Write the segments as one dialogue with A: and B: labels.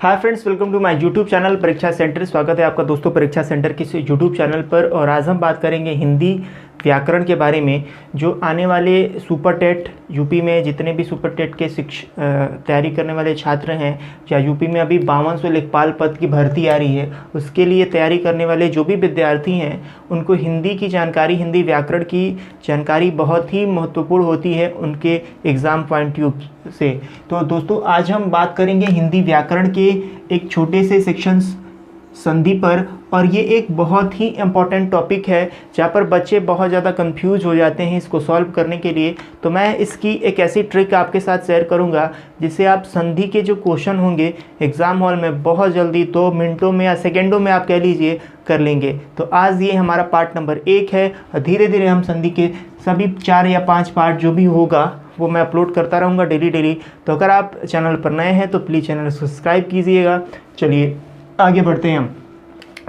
A: Hi friends, welcome to my YouTube channel Pariksha center. स्वागत है आपका दोस्तों परीक्षा सेंटर के यूट्यूब चैनल पर। और आज हम बात करेंगे हिंदी व्याकरण के बारे में। जो आने वाले सुपर टेट यूपी में जितने भी सुपर टेट के तैयारी करने वाले छात्र हैं, या यूपी में अभी 5200 लेखपाल पद की भर्ती आ रही है, उसके लिए तैयारी करने वाले जो भी विद्यार्थी हैं उनको हिंदी की जानकारी, हिंदी व्याकरण की जानकारी बहुत ही महत्वपूर्ण होती है उनके एग्ज़ाम पॉइंट व्यू से। तो दोस्तों आज हम बात करेंगे हिंदी व्याकरण के एक छोटे से सेक्शन संधि पर। और ये एक बहुत ही इम्पॉर्टेंट टॉपिक है जहाँ पर बच्चे बहुत ज़्यादा कंफ्यूज हो जाते हैं इसको सॉल्व करने के लिए। तो मैं इसकी एक ऐसी ट्रिक आपके साथ शेयर करूँगा जिससे आप संधि के जो क्वेश्चन होंगे एग्ज़ाम हॉल में बहुत जल्दी 2 मिनटों में या सेकेंडों में आप कह लीजिए कर लेंगे। तो आज ये हमारा पार्ट नंबर 1 है और धीरे धीरे हम संधि के सभी 4 या 5 पार्ट जो भी होगा वो मैं अपलोड करता रहूँगा डेली। तो अगर आप चैनल पर नए हैं तो प्लीज़ चैनल सब्सक्राइब कीजिएगा। चलिए आगे बढ़ते हैं हम।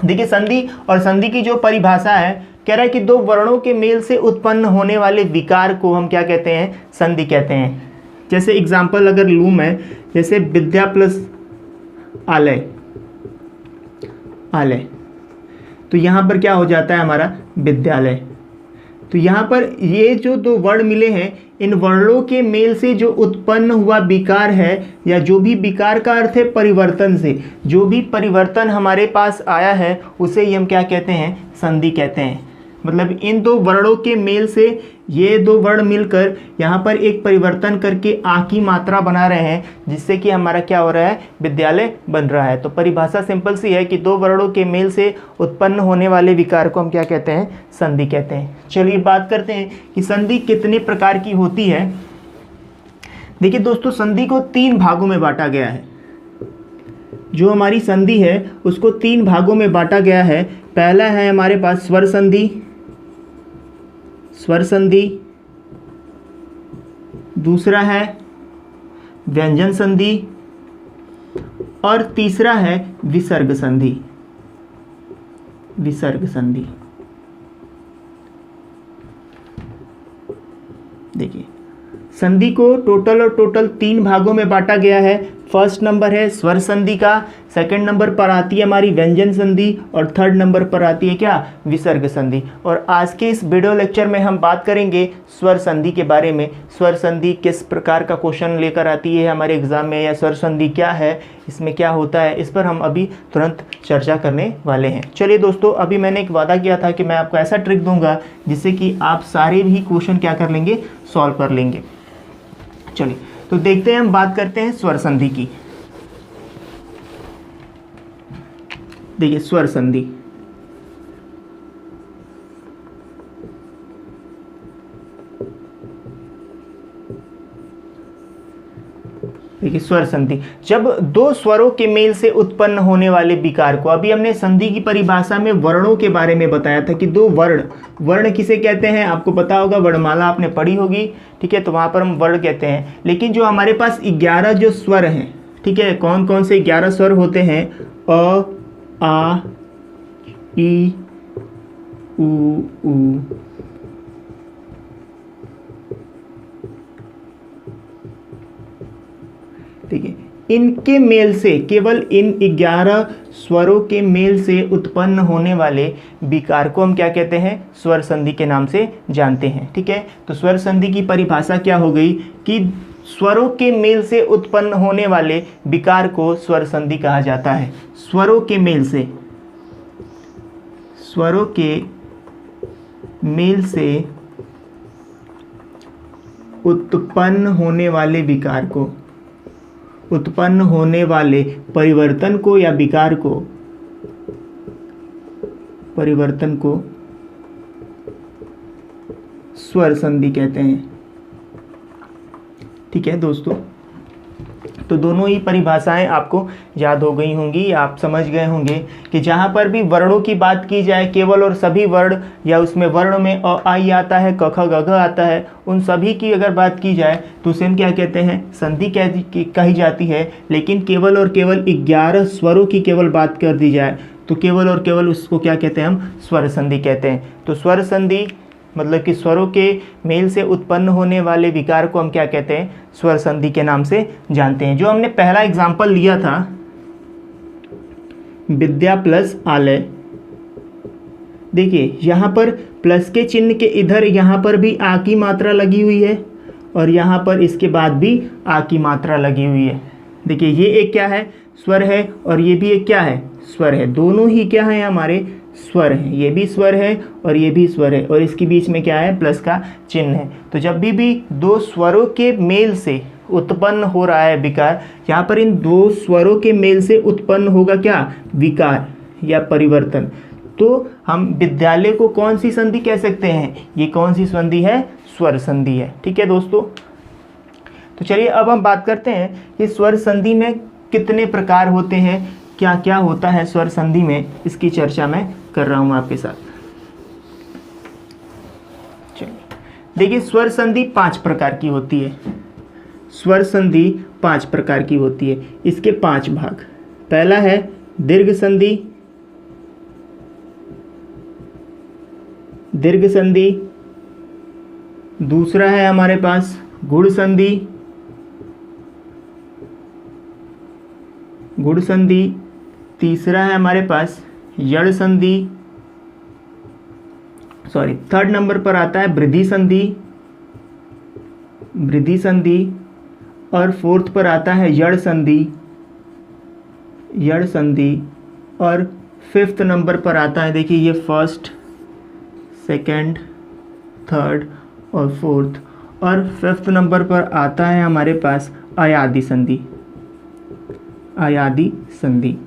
A: देखिए संधि और संधि की जो परिभाषा है, कह रहा है कि 2 वर्णों के मेल से उत्पन्न होने वाले विकार को हम क्या कहते हैं? संधि कहते हैं। जैसे एग्जाम्पल अगर लूँ मैं, जैसे विद्या प्लस आलय, आलय, तो यहाँ पर क्या हो जाता है हमारा? विद्यालय। तो यहाँ पर ये जो 2 वर्ण मिले हैं, इन वर्णों के मेल से जो उत्पन्न हुआ विकार है, या जो भी विकार का अर्थ है परिवर्तन से, जो भी परिवर्तन हमारे पास आया है उसे ही हम क्या कहते हैं? संधि कहते हैं। मतलब इन 2 वर्णों के मेल से ये 2 वर्ण मिलकर यहाँ पर एक परिवर्तन करके आ की मात्रा बना रहे हैं, जिससे कि हमारा क्या हो रहा है? विद्यालय बन रहा है। तो परिभाषा सिंपल सी है कि 2 वर्णों के मेल से उत्पन्न होने वाले विकार को हम क्या कहते हैं? संधि कहते हैं। चलिए बात करते हैं कि संधि कितने प्रकार की होती है। देखिए दोस्तों, संधि को 3 भागों में बांटा गया है। जो हमारी संधि है उसको 3 भागों में बांटा गया है। पहला है हमारे पास स्वर संधि, स्वर संधि, दूसरा है व्यंजन संधि और तीसरा है विसर्ग संधि। विसर्ग संधि। देखिए संधि को टोटल 3 भागों में बांटा गया है। फर्स्ट नंबर है स्वर संधि का, सेकंड नंबर पर आती है हमारी व्यंजन संधि और थर्ड नंबर पर आती है क्या? विसर्ग संधि। और आज के इस वीडियो लेक्चर में हम बात करेंगे स्वर संधि के बारे में। स्वर संधि किस प्रकार का क्वेश्चन लेकर आती है हमारे एग्जाम में, या स्वर संधि क्या है, इसमें क्या होता है, इस पर हम अभी तुरंत चर्चा करने वाले हैं। चलिए दोस्तों, अभी मैंने एक वादा किया था कि मैं आपको ऐसा ट्रिक दूंगा जिससे कि आप सारे भी क्वेश्चन क्या कर लेंगे? सॉल्व कर लेंगे। चलिए तो देखते हैं, हम बात करते हैं स्वर संधि की। देखिए स्वर संधि, देखिए स्वर संधि, जब 2 स्वरों के मेल से उत्पन्न होने वाले विकार को, अभी हमने संधि की परिभाषा में वर्णों के बारे में बताया था कि 2 वर्ण किसे कहते हैं? आपको पता होगा, वर्णमाला आपने पढ़ी होगी, ठीक है, तो वहां पर हम वर्ण कहते हैं। लेकिन जो हमारे पास 11 जो स्वर हैं, ठीक है, कौन कौन से 11 स्वर होते हैं? अ, आ, ई, उ। ठीक है, इनके मेल से, केवल इन 11 स्वरों के मेल से उत्पन्न होने वाले विकार को हम क्या कहते हैं? स्वर संधि के नाम से जानते हैं। ठीक है, तो स्वर संधि की परिभाषा क्या हो गई कि स्वरों के मेल से उत्पन्न होने वाले विकार को स्वर संधि कहा जाता है। स्वरों के मेल से, स्वरों के मेल से उत्पन्न होने वाले विकार को, उत्पन्न होने वाले परिवर्तन को या विकार को, परिवर्तन को स्वर संधि कहते हैं। ठीक है दोस्तों, तो दोनों ही परिभाषाएं आपको याद हो गई होंगी, आप समझ गए होंगे कि जहाँ पर भी वर्णों की बात की जाए, केवल और सभी वर्ण, या उसमें वर्ण में अ आ ई आता है, क ख ग घ आता है, उन सभी की अगर बात की जाए तो उसे हम क्या कहते हैं? संधि कही जाती है। लेकिन केवल और केवल 11 स्वरों की केवल बात कर दी जाए तो केवल और केवल उसको क्या कहते हैं? हम स्वर संधि कहते हैं। तो स्वर संधि मतलब कि स्वरों के मेल से उत्पन्न होने वाले विकार को हम क्या कहते हैं, स्वर संधि के नाम से जानते हैं। जो हमने पहला एग्जाम्पल लिया था विद्या प्लस आलय। देखिए यहाँ पर प्लस के चिन्ह के इधर यहाँ पर भी आ की मात्रा लगी हुई है और यहाँ पर इसके बाद भी आ की मात्रा लगी हुई है। देखिए ये एक क्या है, स्वर है, और ये भी एक क्या है, स्वर है। दोनों ही क्या है हमारे, स्वर हैं। ये भी स्वर है और ये भी स्वर है, और इसके बीच में क्या है, प्लस का चिन्ह है। तो जब भी दो स्वरों के मेल से उत्पन्न हो रहा है विकार, यहाँ पर इन दो स्वरों के मेल से उत्पन्न होगा क्या, विकार या परिवर्तन। तो हम विद्यालय को कौन सी संधि कह सकते हैं, ये कौन सी संधि है, स्वर संधि है। ठीक है दोस्तों, तो चलिए अब हम बात करते हैं कि स्वर संधि में कितने प्रकार होते हैं, क्या क्या होता है स्वर संधि में, इसकी चर्चा मैं कर रहा हूं आपके साथ। चलिए देखिए, स्वर संधि 5 प्रकार की होती है। स्वर संधि 5 प्रकार की होती है, इसके 5 भाग। पहला है दीर्घ संधि, दीर्घ संधि। दूसरा है हमारे पास गुण संधि, गुण संधि। तीसरा है हमारे पास यड़ संधि, थर्ड नंबर पर आता है वृद्धि संधि, वृद्धि संधि। और फोर्थ पर आता है यड़ संधि, यड़ संधि। और फिफ्थ नंबर पर आता है, देखिए ये फर्स्ट, सेकंड, थर्ड और फोर्थ। और फिफ्थ नंबर पर आता है हमारे पास अयादि संधि, अयादि संधि।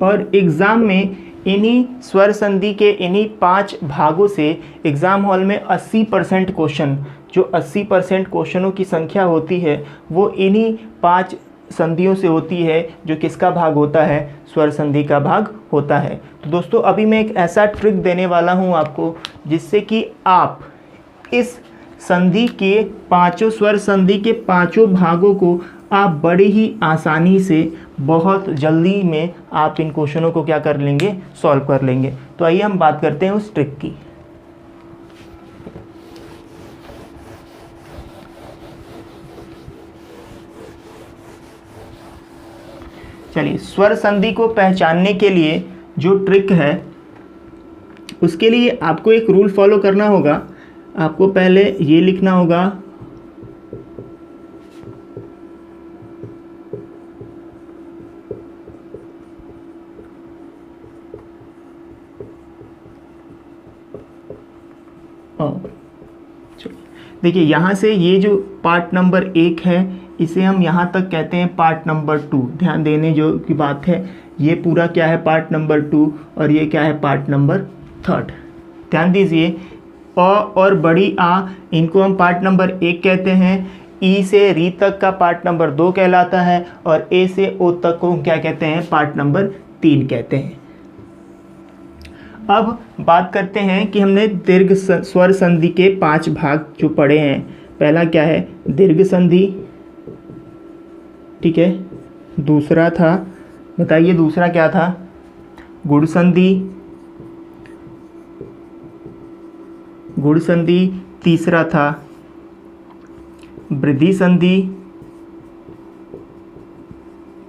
A: और एग्ज़ाम में इन्हीं स्वर संधि के इन्हीं 5 भागों से एग्ज़ाम हॉल में 80% क्वेश्चन, जो 80% क्वेश्चनों की संख्या होती है वो इन्हीं 5 संधियों से होती है, जो किसका भाग होता है, स्वर संधि का भाग होता है। तो दोस्तों अभी मैं एक ऐसा ट्रिक देने वाला हूं आपको, जिससे कि आप इस संधि के 5 स्वर संधि के 5 भागों को आप बड़ी ही आसानी से, बहुत जल्दी में आप इन क्वेश्चनों को क्या कर लेंगे, सॉल्व कर लेंगे। तो आइए हम बात करते हैं उस ट्रिक की। चलिए, स्वर संधि को पहचानने के लिए जो ट्रिक है, उसके लिए आपको एक रूल फॉलो करना होगा। आपको पहले ये लिखना होगा, देखिए यहाँ से ये जो पार्ट नंबर 1 है, इसे हम यहाँ तक कहते हैं पार्ट नंबर 2। ध्यान देने जो की बात है, ये पूरा क्या है, पार्ट नंबर 2, और ये क्या है, पार्ट नंबर 3। ध्यान दीजिए, अ और बड़ी आ, इनको हम पार्ट नंबर 1 कहते हैं। ई से री तक का पार्ट नंबर 2 कहलाता है, और ए से ओ तक को क्या कहते हैं, पार्ट नंबर 3 कहते हैं। अब बात करते हैं कि हमने दीर्घ स्वर संधि के 5 भाग जो पढ़े हैं। पहला क्या है, दीर्घ संधि, ठीक है। दूसरा था, बताइए दूसरा क्या था, गुण संधि, गुण संधि। तीसरा था वृद्धि संधि,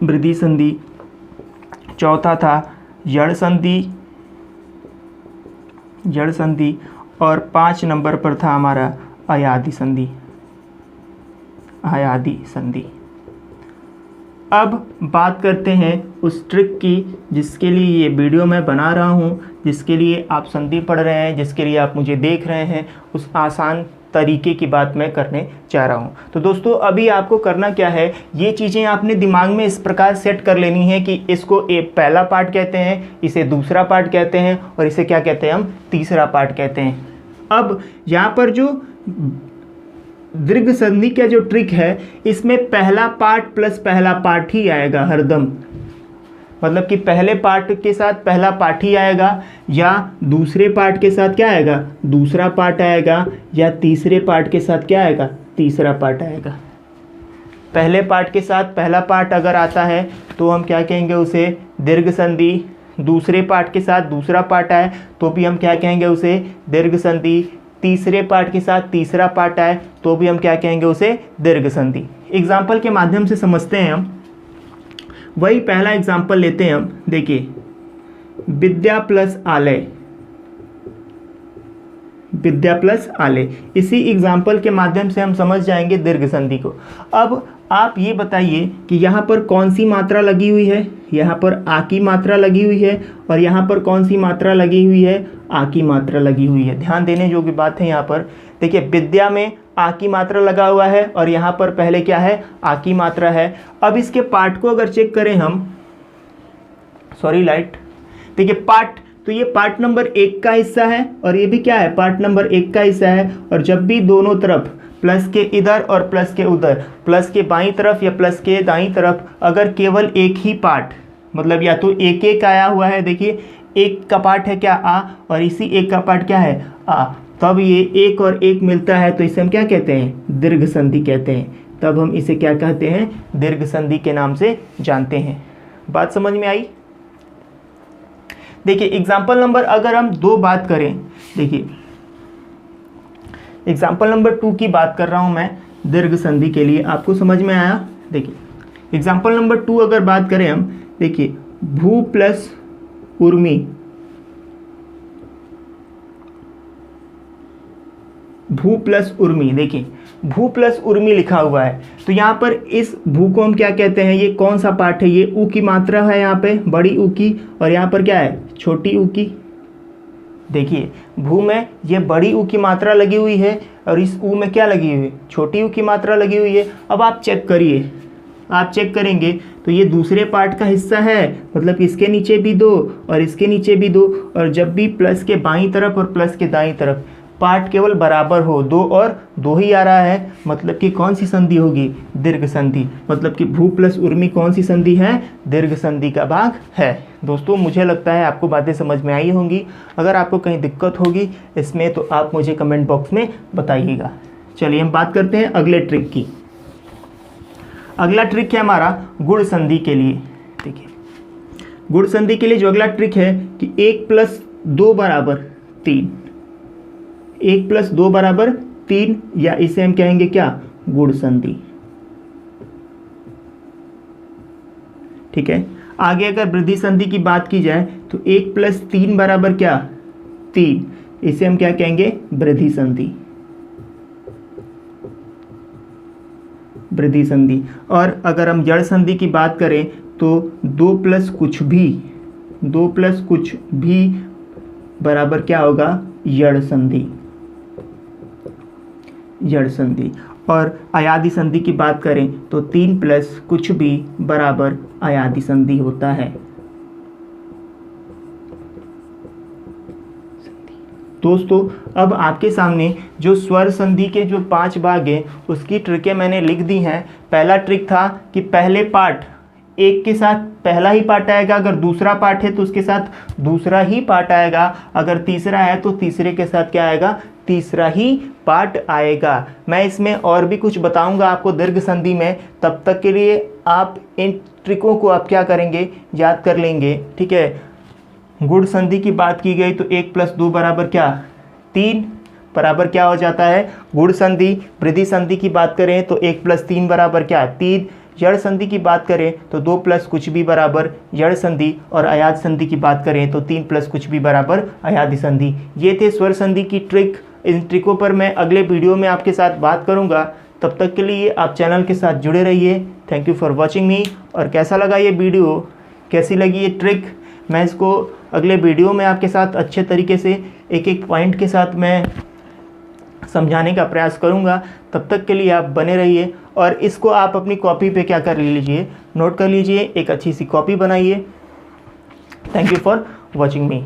A: वृद्धि संधि। चौथा था यड़ संधि, जड़ संधि। और 5 नंबर पर था हमारा अयादि संधि, अयादि संधि। अब बात करते हैं उस ट्रिक की, जिसके लिए ये वीडियो मैं बना रहा हूँ, जिसके लिए आप संधि पढ़ रहे हैं, जिसके लिए आप मुझे देख रहे हैं। उस आसान तरीके की बात मैं करने चाह रहा हूँ। तो दोस्तों अभी आपको करना क्या है, ये चीज़ें आपने दिमाग में इस प्रकार सेट कर लेनी है कि इसको पहला पार्ट कहते हैं, इसे दूसरा पार्ट कहते हैं, और इसे क्या कहते हैं, हम तीसरा पार्ट कहते हैं। अब यहाँ पर जो दीर्घ संधि का जो ट्रिक है, इसमें पहला पार्ट प्लस पहला पार्ट ही आएगा हरदम। मतलब कि पहले पार्ट के साथ पहला पार्ट ही आएगा, या दूसरे पार्ट के साथ क्या आएगा, दूसरा पार्ट आएगा, या तीसरे पार्ट के साथ क्या आएगा, तीसरा पार्ट आएगा। पहले पार्ट के साथ पहला पार्ट अगर आता है तो हम क्या कहेंगे, उसे दीर्घ संधि। दूसरे पार्ट के साथ दूसरा पार्ट आए तो भी हम क्या कहेंगे, उसे दीर्घ संधि। तीसरे पार्ट के साथ तीसरा पार्ट आए तो भी हम क्या कहेंगे, उसे दीर्घ संधि। एग्जाम्पल के माध्यम से समझते हैं हम। वही पहला एग्जाम्पल लेते हैं हम। देखिए विद्या प्लस आलय, विद्या प्लस आलय, इसी एग्जाम्पल के माध्यम से हम समझ जाएंगे दीर्घ संधि को। अब आप ये बताइए कि यहाँ पर कौन सी मात्रा लगी हुई है, यहाँ पर आ की मात्रा लगी हुई है, और यहाँ पर कौन सी मात्रा लगी हुई है, आ की मात्रा लगी हुई है। ध्यान देने जो की बात है यहाँ पर, देखिए विद्या में आ की मात्रा लगा हुआ है और यहाँ पर पहले क्या है, आ की मात्रा है। अब इसके पार्ट को अगर चेक करें हम, सॉरी लाइट, देखिए पार्ट, तो ये पार्ट नंबर 1 का हिस्सा है और ये भी क्या है, पार्ट नंबर 1 का हिस्सा है। और जब भी दोनों तरफ प्लस के इधर और प्लस के उधर, प्लस के बाईं तरफ या प्लस के दाईं तरफ अगर केवल एक ही पार्ट, मतलब या तो एक एक आया हुआ है, देखिए एक का पार्ट है क्या, आ, और इसी एक का पार्ट क्या है, आ, तब ये एक और एक मिलता है तो इसे हम क्या कहते हैं, दीर्घ संधि कहते हैं। तब हम इसे क्या कहते हैं, दीर्घ संधि के नाम से जानते हैं। बात समझ में आई। देखिए एग्जाम्पल नंबर अगर हम 2 बात करें, देखिए एग्जाम्पल नंबर 2 की बात कर रहा हूं मैं दीर्घ संधि के लिए, आपको समझ में आया। देखिए एग्जाम्पल नंबर 2 अगर बात करें हम, देखिए भू प्लस उर्मी, भू प्लस उर्मी, देखिए भू प्लस उर्मी लिखा हुआ है, तो यहाँ पर इस भू को हम क्या कहते हैं, ये कौन सा पार्ट है, ये ऊ की मात्रा है यहाँ पे, बड़ी ऊ की, और यहाँ पर क्या है, छोटी ऊ की। देखिए भू में ये बड़ी ऊ की मात्रा लगी हुई है और इस ऊ में क्या लगी हुई है, छोटी ऊ की मात्रा लगी हुई है। अब आप चेक करिए, आप चेक करेंगे तो ये दूसरे पार्ट का हिस्सा है, मतलब इसके नीचे भी 2 और इसके नीचे भी 2, और जब भी प्लस के बाईं तरफ और प्लस के दाईं तरफ पार्ट केवल बराबर हो, 2 और 2 ही आ रहा है, मतलब कि कौन सी संधि होगी, दीर्घ संधि। मतलब कि भू प्लस उर्मी कौन सी संधि है, दीर्घ संधि का भाग है। दोस्तों मुझे लगता है आपको बातें समझ में आई होंगी। अगर आपको कहीं दिक्कत होगी इसमें तो आप मुझे कमेंट बॉक्स में बताइएगा। चलिए हम बात करते हैं अगले ट्रिक की। अगला ट्रिक है हमारा गुण संधि के लिए। देखिए गुण संधि के लिए जो अगला ट्रिक है कि 1 + 2 = 3, 1 + 2 = 3, या इसे हम कहेंगे क्या, गुण संधि। ठीक है। आगे अगर वृद्धि संधि की बात की जाए तो 1 + 3 = क्या, 3, इसे हम क्या कहेंगे, वृद्धि संधि, वृद्धि संधि। और अगर हम जड़ संधि की बात करें तो 2 + कुछ भी, 2 + कुछ भी बराबर क्या होगा, यड़ संधि, जड़ संधि। और अयादि संधि की बात करें तो 3 + कुछ भी बराबर अयादि संधि होता है। दोस्तों अब आपके सामने जो स्वर संधि के जो 5 भाग हैं उसकी ट्रिकें मैंने लिख दी हैं। पहला ट्रिक था कि पहले पार्ट एक के साथ पहला ही पार्ट आएगा, अगर दूसरा पार्ट है तो उसके साथ दूसरा ही पार्ट आएगा, अगर तीसरा है तो तीसरे के साथ क्या आएगा, तीसरा ही पार्ट आएगा। मैं इसमें और भी कुछ बताऊंगा आपको दीर्घ संधि में, तब तक के लिए आप इन ट्रिकों को आप क्या करेंगे, याद कर लेंगे। ठीक है। गुण संधि की बात की गई तो 1 + 2 = क्या, 3 बराबर क्या हो जाता है, गुण संधि। वृद्धि संधि की बात करें तो 1 + 3 = क्या, 3। जड़ संधि की बात करें तो 2 + कुछ भी बराबर जड़ संधि, और अयाद संधि की बात करें तो 3 + कुछ भी बराबर अयादि संधि। ये थे स्वर संधि की ट्रिक। इन ट्रिकों पर मैं अगले वीडियो में आपके साथ बात करूंगा। तब तक के लिए आप चैनल के साथ जुड़े रहिए। थैंक यू फॉर वॉचिंग मी। और कैसा लगा ये वीडियो, कैसी लगी ये ट्रिक, मैं इसको अगले वीडियो में आपके साथ अच्छे तरीके से एक एक पॉइंट के साथ मैं समझाने का प्रयास करूंगा। तब तक के लिए आप बने रहिए और इसको आप अपनी कॉपी पे क्या कर लीजिए, नोट कर लीजिए, एक अच्छी सी कॉपी बनाइए। Thank you for watching me.